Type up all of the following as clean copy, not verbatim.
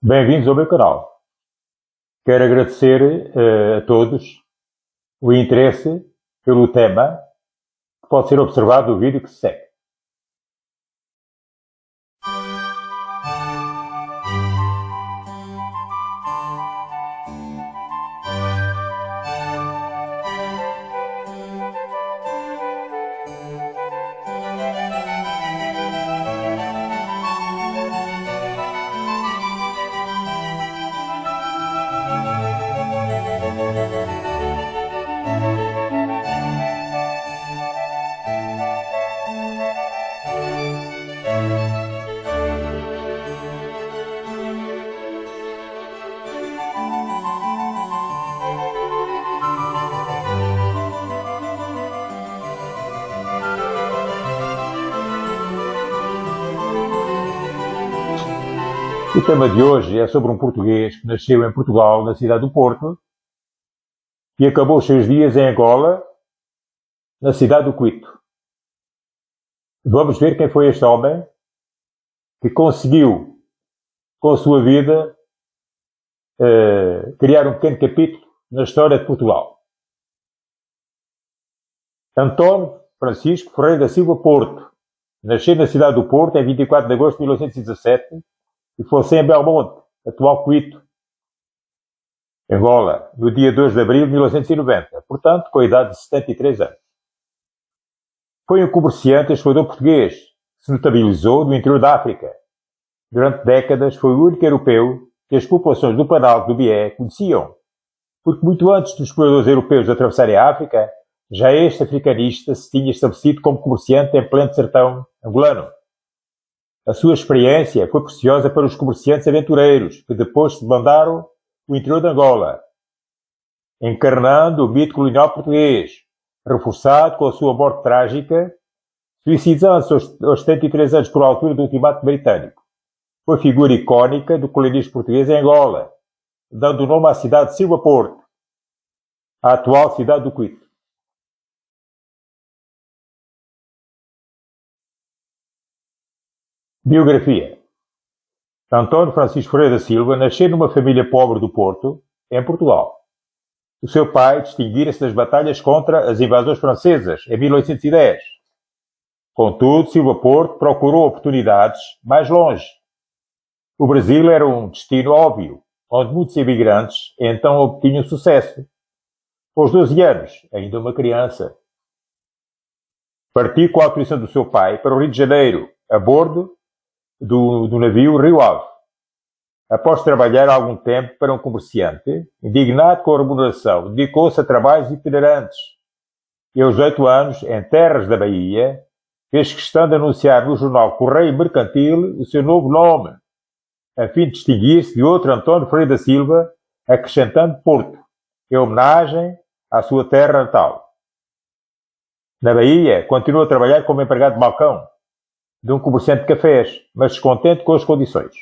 Bem-vindos ao meu canal. Quero agradecer a todos o interesse pelo tema que pode ser observado no vídeo que se segue. O tema de hoje é sobre um português que nasceu em Portugal, na cidade do Porto, e acabou os seus dias em Angola, na cidade do Quito. Vamos ver quem foi este homem que conseguiu, com a sua vida, criar um pequeno capítulo na história de Portugal. António Francisco Ferreira da Silva Porto. Nasceu na cidade do Porto em 24 de agosto de 1817 e faleceu em Belmonte, atual Quito, Angola, no dia 2 de abril de 1990, portanto, com a idade de 73 anos. Foi um comerciante e explorador português que se notabilizou no interior da África. Durante décadas foi o único europeu que as populações do Planalto do Bié conheciam, porque muito antes dos exploradores europeus atravessarem a África, já este africanista se tinha estabelecido como comerciante em pleno sertão angolano. A sua experiência foi preciosa para os comerciantes aventureiros, que depois se bandaram o interior de Angola, encarnando o mito colonial português, reforçado com a sua morte trágica, suicidando-se aos 73 anos por altura do ultimato britânico. Foi figura icónica do colonialismo português em Angola, dando o nome à cidade de Silva Porto, a atual cidade do Quito. Biografia. António Francisco Ferreira da Silva nasceu numa família pobre do Porto, em Portugal. O seu pai distinguira-se das batalhas contra as invasões francesas, em 1810. Contudo, Silva Porto procurou oportunidades mais longe. O Brasil era um destino óbvio, onde muitos imigrantes então obtinham sucesso. Aos 12 anos, ainda uma criança, partiu com a autorização do seu pai para o Rio de Janeiro, a bordo do navio Rio Ave. Após trabalhar algum tempo para um comerciante, indignado com a remuneração, dedicou-se a trabalhos itinerantes. E aos 18 anos, em terras da Bahia, fez questão de anunciar no jornal Correio Mercantil o seu novo nome, a fim de distinguir-se de outro António Ferreira da Silva, acrescentando Porto, em homenagem à sua terra natal. Na Bahia, continuou a trabalhar como empregado de balcão de um comerciante de cafés, mas descontente com as condições.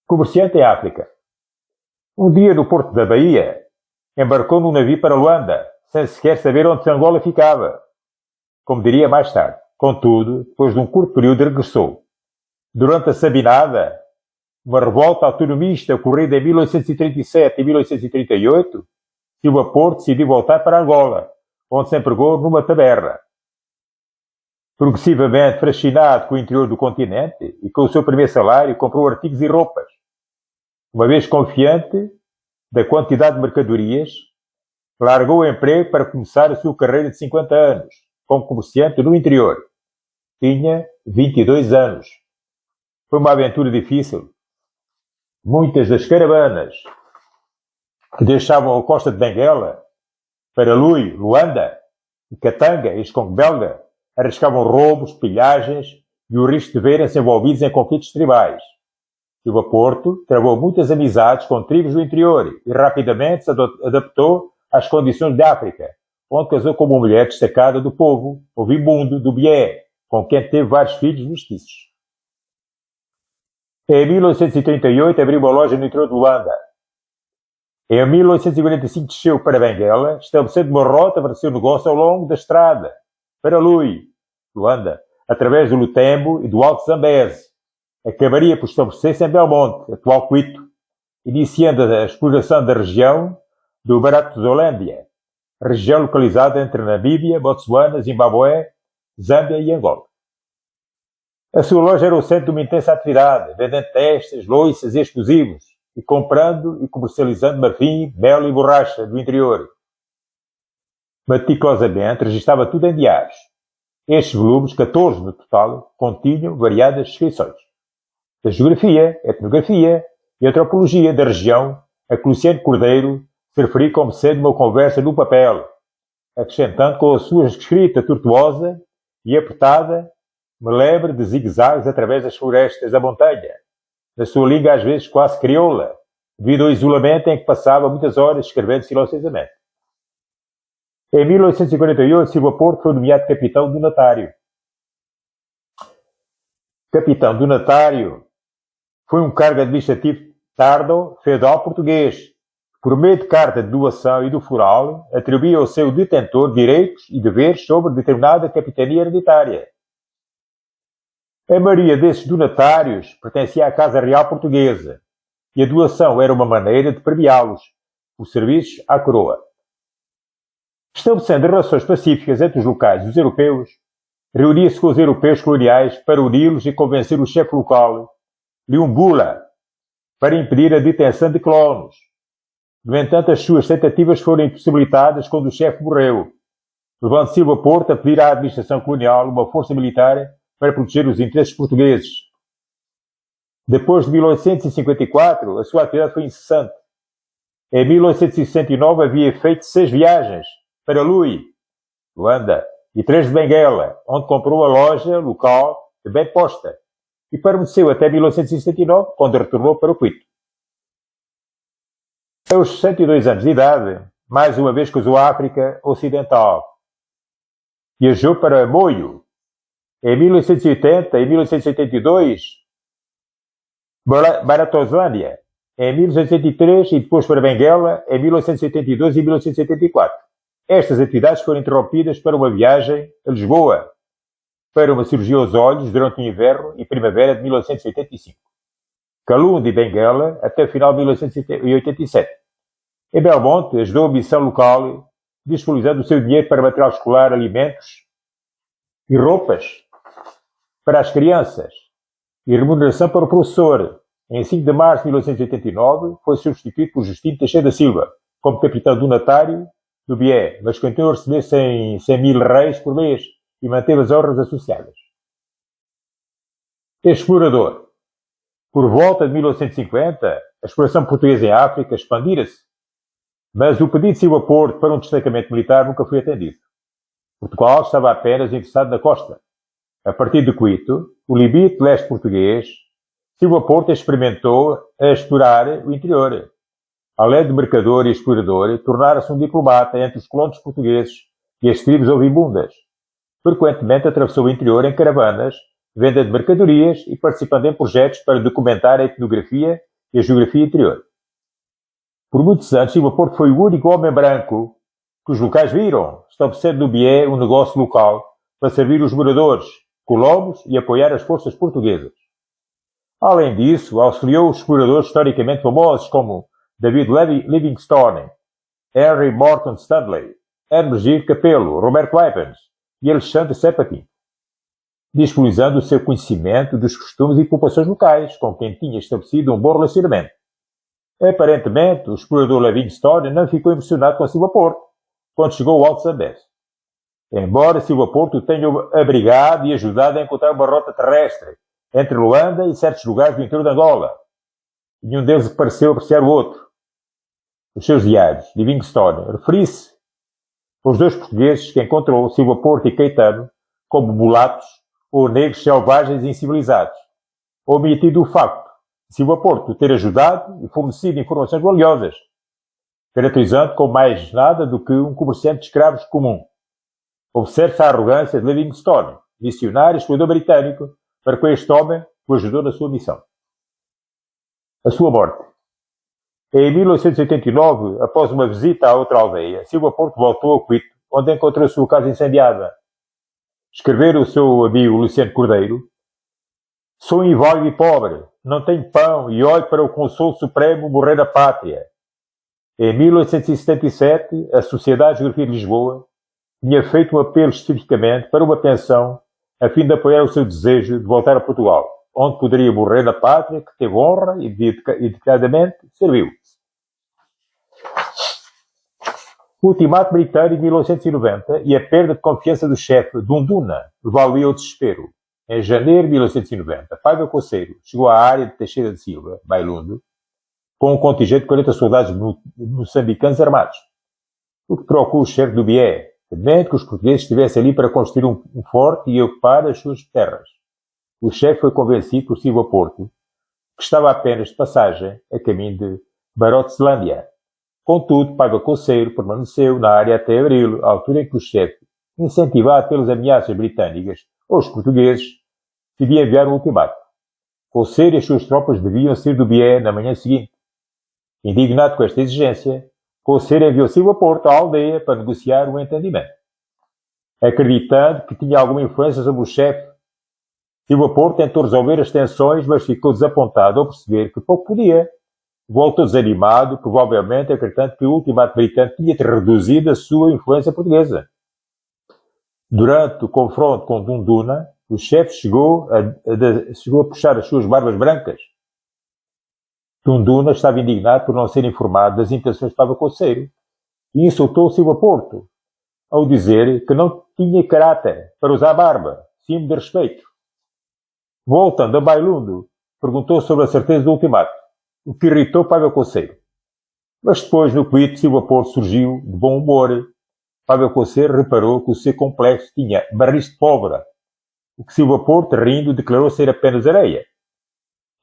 Comerciante em África. Um dia, no porto da Bahia, embarcou num navio para Luanda, sem sequer saber onde Angola ficava, como diria mais tarde. Contudo, depois de um curto período, regressou. Durante a Sabinada, uma revolta autonomista ocorrida em 1837 e 1838, Silva Porto decidiu voltar para Angola, onde se empregou numa taberna. Progressivamente fascinado com o interior do continente e com o seu primeiro salário, comprou artigos e roupas. Uma vez confiante da quantidade de mercadorias, largou o emprego para começar a sua carreira de 50 anos, como comerciante no interior. Tinha 22 anos. Foi uma aventura difícil. Muitas das caravanas que deixavam a costa de Benguela para Lui, Luanda e Katanga, ex-Congo belga, arriscavam roubos, pilhagens e o risco de verem-se envolvidos em conflitos tribais. Silva Porto travou muitas amizades com tribos do interior e rapidamente se adaptou às condições de África, onde casou com uma mulher destacada do povo imundo do Bié, com quem teve vários filhos mestiços. Em 1838 abriu uma loja no interior de Luanda. Em 1845 desceu para Benguela, estabelecendo uma rota para o seu negócio ao longo da estrada, para Lui, Luanda, através do Lutembo e do Alto Zambeze. acabaria por estabelecer-se em Belmonte, atual Quito, iniciando a exploração da região do Baratozolândia, região localizada entre Namíbia, Botsuana, Zimbabue, Zâmbia e Angola. A sua loja era o centro de uma intensa atividade, vendendo testas, loiças e explosivos, e comprando e comercializando marfim, mel e borracha do interior. Meticulosamente registava tudo em diários. Estes volumes, 14 no total, continham variadas descrições da geografia, etnografia e antropologia da região, a que Luciano Cordeiro se referia como sendo uma conversa no papel, acrescentando com a sua escrita tortuosa e apertada, me lembra de zigue-zagues através das florestas da montanha, na sua língua às vezes quase crioula, devido ao isolamento em que passava muitas horas escrevendo silenciosamente. Em 1848, Silva Porto foi nomeado capitão donatário. Capitão donatário foi um cargo administrativo tardo feudal português, por meio de carta de doação e do floral, atribuía ao seu detentor direitos e deveres sobre determinada capitania hereditária. A maioria desses donatários pertencia à Casa Real Portuguesa, e a doação era uma maneira de premiá-los por serviços à coroa. Estabelecendo relações pacíficas entre os locais e os europeus, reunia-se com os europeus coloniais para uni-los e convencer o chefe local, Leon Bula, para impedir a detenção de colonos. No entanto, as suas tentativas foram impossibilitadas quando o chefe morreu, levando Silva Porto a pedir à administração colonial uma força militar para proteger os interesses portugueses. Depois de 1854, a sua atividade foi incessante. Em 1869 havia feito 6 viagens para Lui, Luanda, e 3 de Benguela, onde comprou a loja local de Ben Posta, e permaneceu até 1879, quando retornou para o Quito. Aos 62 anos de idade, mais uma vez cruzou a África Ocidental. Viajou para Moio, em 1880 e 1882, Baratozlândia, em 1883 e depois para Benguela, em 1882 e 1884. Estas atividades foram interrompidas para uma viagem a Lisboa, para uma cirurgia aos olhos durante o inverno e primavera de 1885. Calunde e Benguela até o final de 1887. Em Belmonte, ajudou a missão local, disponibilizando o seu dinheiro para material escolar, alimentos e roupas para as crianças e remuneração para o professor. Em 5 de março de 1989, foi substituído por Justino Teixeira da Silva, como capitão donatário do BIE, mas continuou a receber 100 mil reis por mês e manteve as honras associadas. Explorador. Por volta de 1950, a exploração portuguesa em África expandira-se, mas o pedido de Silva Porto para um destacamento militar nunca foi atendido. Portugal estava apenas interessado na costa. A partir de Quito, o limite leste português, Silva Porto experimentou a explorar o interior. Além de mercador e explorador, tornara-se um diplomata entre os colonos portugueses e as tribos ouribundas. Frequentemente atravessou o interior em caravanas, vendendo mercadorias e participando em projetos para documentar a etnografia e a geografia interior. Por muitos anos, Silva Porto foi o único homem branco que os locais viram, estabelecendo no BIE um negócio local para servir os moradores, colonos e apoiar as forças portuguesas. Além disso, auxiliou os exploradores historicamente famosos como David Livingstone, Henry Morton Stanley, Hermes Capello, Roberto Evans e Alexandre Sepatin, disponibilizando o seu conhecimento dos costumes e populações locais, com quem tinha estabelecido um bom relacionamento. Aparentemente, o explorador Livingstone não ficou impressionado com Silva Porto, quando chegou ao Alto Zambeze. Embora Silva Porto o tenha abrigado e ajudado a encontrar uma rota terrestre entre Luanda e certos lugares do interior de Angola, nenhum deles pareceu apreciar o outro. Os seus diários, Livingstone refere-se aos 2 portugueses que encontrou, Silva Porto e Caetano, como mulatos ou negros selvagens e incivilizados, omitindo o facto de Silva Porto ter ajudado e fornecido informações valiosas, caracterizando como mais nada do que um comerciante de escravos comum. Observe-se a arrogância de Livingstone, missionário e explorador britânico, para que este homem o ajudou na sua missão. A sua morte. Em 1889, após uma visita a outra aldeia, Silva Porto voltou a Quito, onde encontrou a sua casa incendiada. Escreveu o seu amigo Luciano Cordeiro: Sou inválido e pobre, não tenho pão e olho para o Consolo Supremo morrer na pátria. Em 1877, a Sociedade de Geografia de Lisboa tinha feito um apelo especificamente para uma pensão a fim de apoiar o seu desejo de voltar a Portugal, onde poderia morrer na pátria que teve honra e dedicadamente serviu. O ultimato britânico de 1890 e a perda de confiança do chefe Dunduna levou-o ao desespero. Em janeiro de 1890, Paiva Conceiro chegou à área de Teixeira de Silva, Bailundo, com um contingente de 40 soldados moçambicanos armados, o que trocou o chefe do Bié, temendo que os portugueses estivessem ali para construir um forte e ocupar as suas terras. O chefe foi convencido por Silva Porto, que estava apenas de passagem a caminho de Barotslândia. Contudo, Paiva Conceiro permaneceu na área até abril, à altura em que o chefe, incentivado pelas ameaças britânicas aos portugueses, decidia enviar um ultimato. Conceiro e as suas tropas deviam sair do Bié na manhã seguinte. Indignado com esta exigência, Conceiro enviou Silva Porto à aldeia para negociar um entendimento. Acreditando que tinha alguma influência sobre o chefe, Silva Porto tentou resolver as tensões, mas ficou desapontado ao perceber que pouco podia. Voltou desanimado, provavelmente acreditando que o ultimato britânico tinha reduzido a sua influência portuguesa. Durante o confronto com Dunduna, o chefe chegou a puxar as suas barbas brancas. Dunduna estava indignado por não ser informado das intenções de Paiva Conceiro e insultou Silva Porto, ao dizer que não tinha caráter para usar barba, símbolo de respeito. Voltando a Bailundo, perguntou sobre a certeza do ultimato, o que irritou Paiva Conceiro. Mas depois, no cuito, Silva Porto surgiu de bom humor. Paiva Conceiro reparou que o seu complexo tinha barris de pólvora, o que Silva Porto, rindo, declarou ser apenas areia.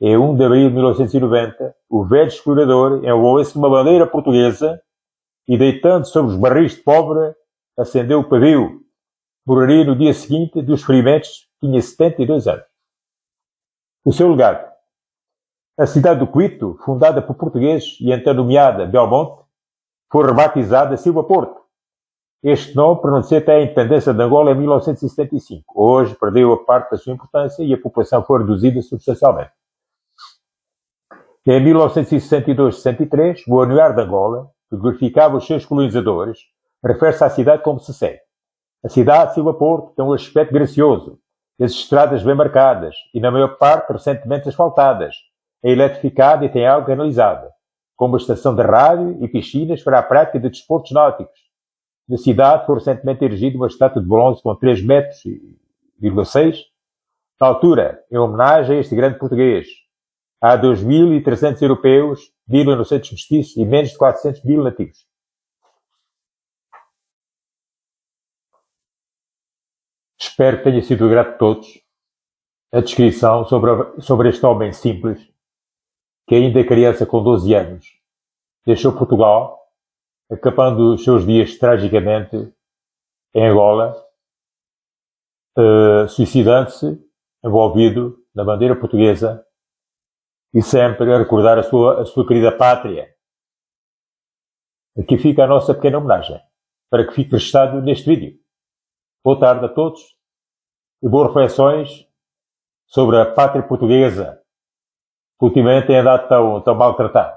Em 1 de abril de 1990, o velho explorador envolveu-se numa bandeira portuguesa e, deitando sobre os barris de pólvora, acendeu o pavio. Morreria no dia seguinte dos ferimentos, tinha 72 anos. O seu legado. A cidade do Cuito, fundada por portugueses e então nomeada Belmonte, foi rebatizada Silva Porto. Este nome permaneceu até a independência de Angola em 1975. Hoje perdeu a parte da sua importância e a população foi reduzida substancialmente. Em 1962-63, o Anuário de Angola, que glorificava os seus colonizadores, refere-se à cidade como se segue. A cidade de Silva Porto tem um aspecto gracioso, as estradas bem marcadas e, na maior parte, recentemente asfaltadas. É eletrificada e tem água canalizada, com uma estação de rádio e piscinas para a prática de desportos náuticos. Na cidade foi recentemente erigida uma estátua de bronze com 3,6 metros, na altura, em homenagem a este grande português. Há 2.300 europeus, 1.000 inocentes mestiços e menos de 400.000 nativos. Espero que tenha sido do agrado de todos a descrição sobre este homem simples, que ainda criança com 12 anos, deixou Portugal, acabando os seus dias tragicamente em Angola, suicidando-se, envolvido na bandeira portuguesa e sempre a recordar a sua querida pátria. Aqui fica a nossa pequena homenagem, para que fique registado neste vídeo. Boa tarde a todos e boas reflexões sobre a pátria portuguesa, que ultimamente tem andado tão maltratada.